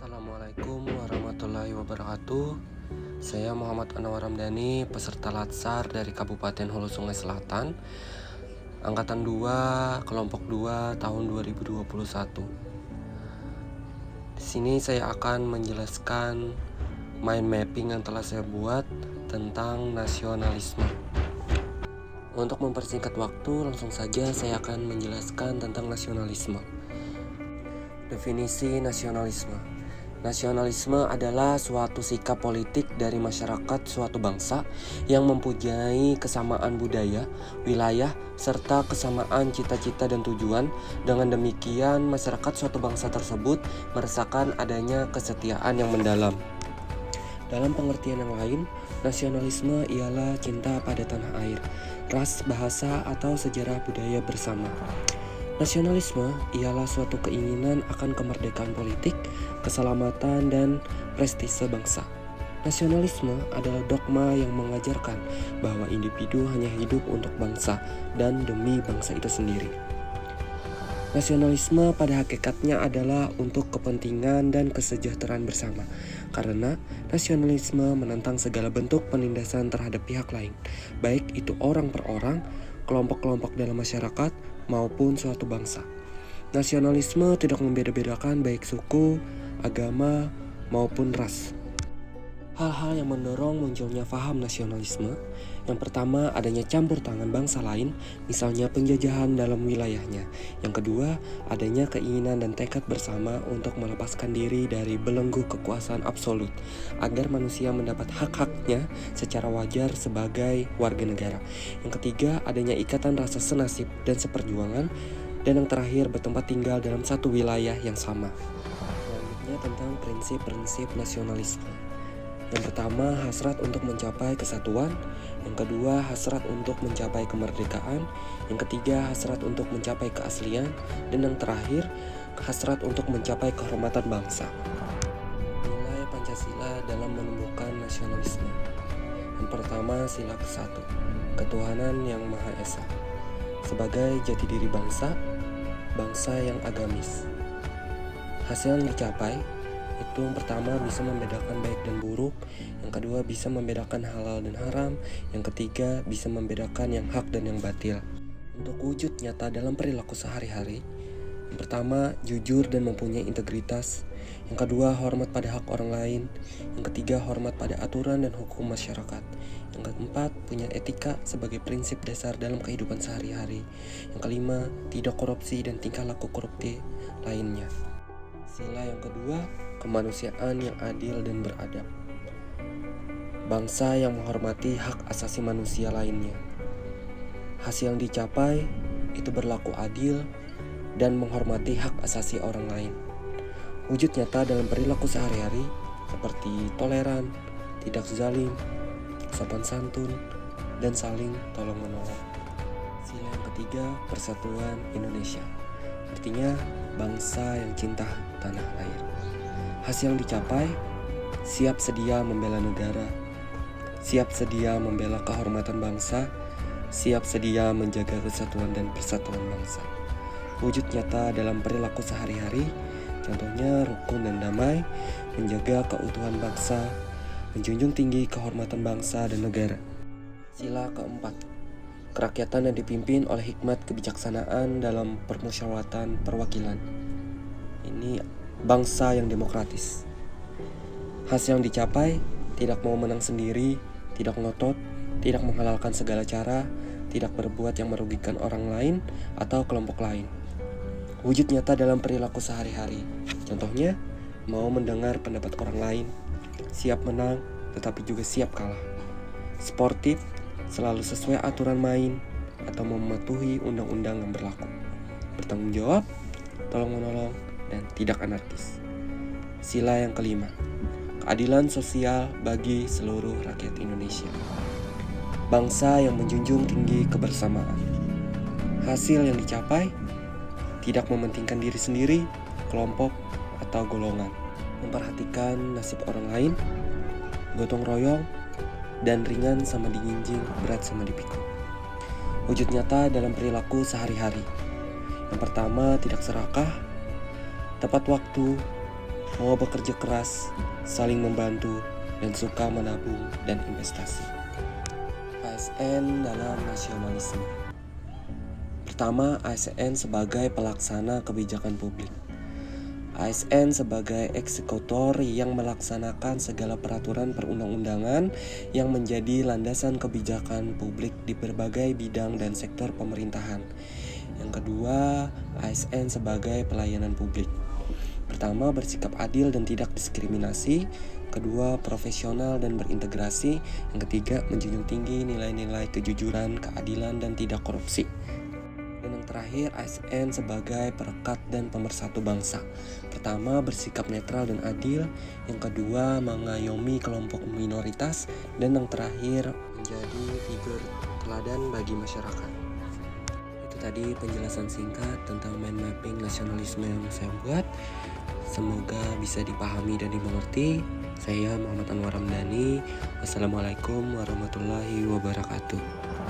Assalamualaikum warahmatullahi wabarakatuh. Saya Muhammad Anwar Ramdhani, peserta Latsar dari Kabupaten Hulu Sungai Selatan, Angkatan 2, Kelompok 2, tahun 2021. Di sini saya akan menjelaskan mind mapping yang telah saya buat tentang nasionalisme. Untuk mempersingkat waktu, langsung saja saya akan menjelaskan tentang nasionalisme. Definisi nasionalisme. Nasionalisme adalah suatu sikap politik dari masyarakat suatu bangsa yang mempunyai kesamaan budaya, wilayah, serta kesamaan cita-cita dan tujuan. Dengan demikian, masyarakat suatu bangsa tersebut merasakan adanya kesetiaan yang mendalam. Dalam pengertian yang lain, nasionalisme ialah cinta pada tanah air, ras, bahasa, atau sejarah budaya bersama. Nasionalisme ialah suatu keinginan akan kemerdekaan politik, keselamatan, dan prestise bangsa. Nasionalisme adalah dogma yang mengajarkan bahwa individu hanya hidup untuk bangsa dan demi bangsa itu sendiri. Nasionalisme pada hakikatnya adalah untuk kepentingan dan kesejahteraan bersama, karena nasionalisme menentang segala bentuk penindasan terhadap pihak lain, baik itu orang per orang, kelompok-kelompok dalam masyarakat, maupun suatu bangsa. Nasionalisme tidak membeda-bedakan baik suku, agama, maupun ras. Hal-hal yang mendorong munculnya paham nasionalisme, yang pertama adanya campur tangan bangsa lain, misalnya penjajahan dalam wilayahnya. Yang kedua, adanya keinginan dan tekad bersama untuk melepaskan diri dari belenggu kekuasaan absolut, agar manusia mendapat hak-haknya secara wajar sebagai warga negara. Yang ketiga, adanya ikatan rasa senasib dan seperjuangan. Dan yang terakhir, bertempat tinggal dalam satu wilayah yang sama. Selanjutnya tentang prinsip-prinsip nasionalisme. Yang pertama, hasrat untuk mencapai kesatuan. Yang kedua, hasrat untuk mencapai kemerdekaan. Yang ketiga, hasrat untuk mencapai keaslian. Dan yang terakhir, hasrat untuk mencapai kehormatan bangsa. Nilai Pancasila dalam menumbuhkan nasionalisme. Yang pertama, sila ke-1, ketuhanan yang Maha Esa. Sebagai jati diri bangsa, bangsa yang agamis. Hasil yang dicapai itu yang pertama bisa membedakan baik dan buruk, yang kedua bisa membedakan halal dan haram, yang ketiga bisa membedakan yang hak dan yang batil. Untuk wujud nyata dalam perilaku sehari-hari, yang pertama jujur dan mempunyai integritas, yang kedua hormat pada hak orang lain, yang ketiga hormat pada aturan dan hukum masyarakat, yang keempat punya etika sebagai prinsip dasar dalam kehidupan sehari-hari, yang kelima tidak korupsi dan tingkah laku korupsi lainnya. Sila yang kedua, kemanusiaan yang adil dan beradab. Bangsa yang menghormati hak asasi manusia lainnya. Hasil yang dicapai itu berlaku adil dan menghormati hak asasi orang lain. Wujud nyata dalam perilaku sehari-hari seperti toleran, tidak zalim, sopan santun, dan saling tolong-menolong. Sila yang ketiga, persatuan Indonesia. Artinya bangsa yang cinta tanah air. Hasil yang dicapai, siap sedia membela negara, siap sedia membela kehormatan bangsa, siap sedia menjaga kesatuan dan persatuan bangsa. Wujud nyata dalam perilaku sehari-hari, contohnya rukun dan damai, menjaga keutuhan bangsa, menjunjung tinggi kehormatan bangsa dan negara. Sila keempat, kerakyatan yang dipimpin oleh hikmat kebijaksanaan dalam permusyawaratan perwakilan. Ini bangsa yang demokratis. Hasil yang dicapai, tidak mau menang sendiri, tidak ngotot, tidak menghalalkan segala cara, tidak berbuat yang merugikan orang lain atau kelompok lain. Wujud nyata dalam perilaku sehari-hari, contohnya mau mendengar pendapat orang lain, siap menang tetapi juga siap kalah. Sportif, selalu sesuai aturan main atau mematuhi undang-undang yang berlaku. Bertanggung jawab, tolong menolong, dan tidak anarkis. Sila yang kelima, keadilan sosial bagi seluruh rakyat Indonesia. Bangsa yang menjunjung tinggi kebersamaan. Hasil yang dicapai, tidak mementingkan diri sendiri, kelompok, atau golongan. Memperhatikan nasib orang lain, gotong royong, dan ringan sama diginjing, berat sama dipikul. Wujud nyata dalam perilaku sehari-hari. Yang pertama, tidak serakah, tepat waktu, mau bekerja keras, saling membantu, dan suka menabung dan investasi. ASN dalam nasionalisme. Pertama, ASN sebagai pelaksana kebijakan publik. ASN sebagai eksekutor yang melaksanakan segala peraturan perundang-undangan yang menjadi landasan kebijakan publik di berbagai bidang dan sektor pemerintahan. Yang kedua, ASN sebagai pelayanan publik. Pertama, bersikap adil dan tidak diskriminasi. Kedua, profesional dan berintegrasi. Yang ketiga, menjunjung tinggi nilai-nilai kejujuran, keadilan, dan tidak korupsi. Dan yang terakhir, ASN sebagai perekat dan pemersatu bangsa. Pertama, bersikap netral dan adil. Yang kedua, mengayomi kelompok minoritas. Dan yang terakhir, menjadi figur teladan bagi masyarakat. Itu tadi penjelasan singkat tentang mind mapping nasionalisme yang saya buat. Semoga bisa dipahami dan dimengerti. Saya Muhammad Anwar Ramdhani. Wassalamualaikum warahmatullahi wabarakatuh.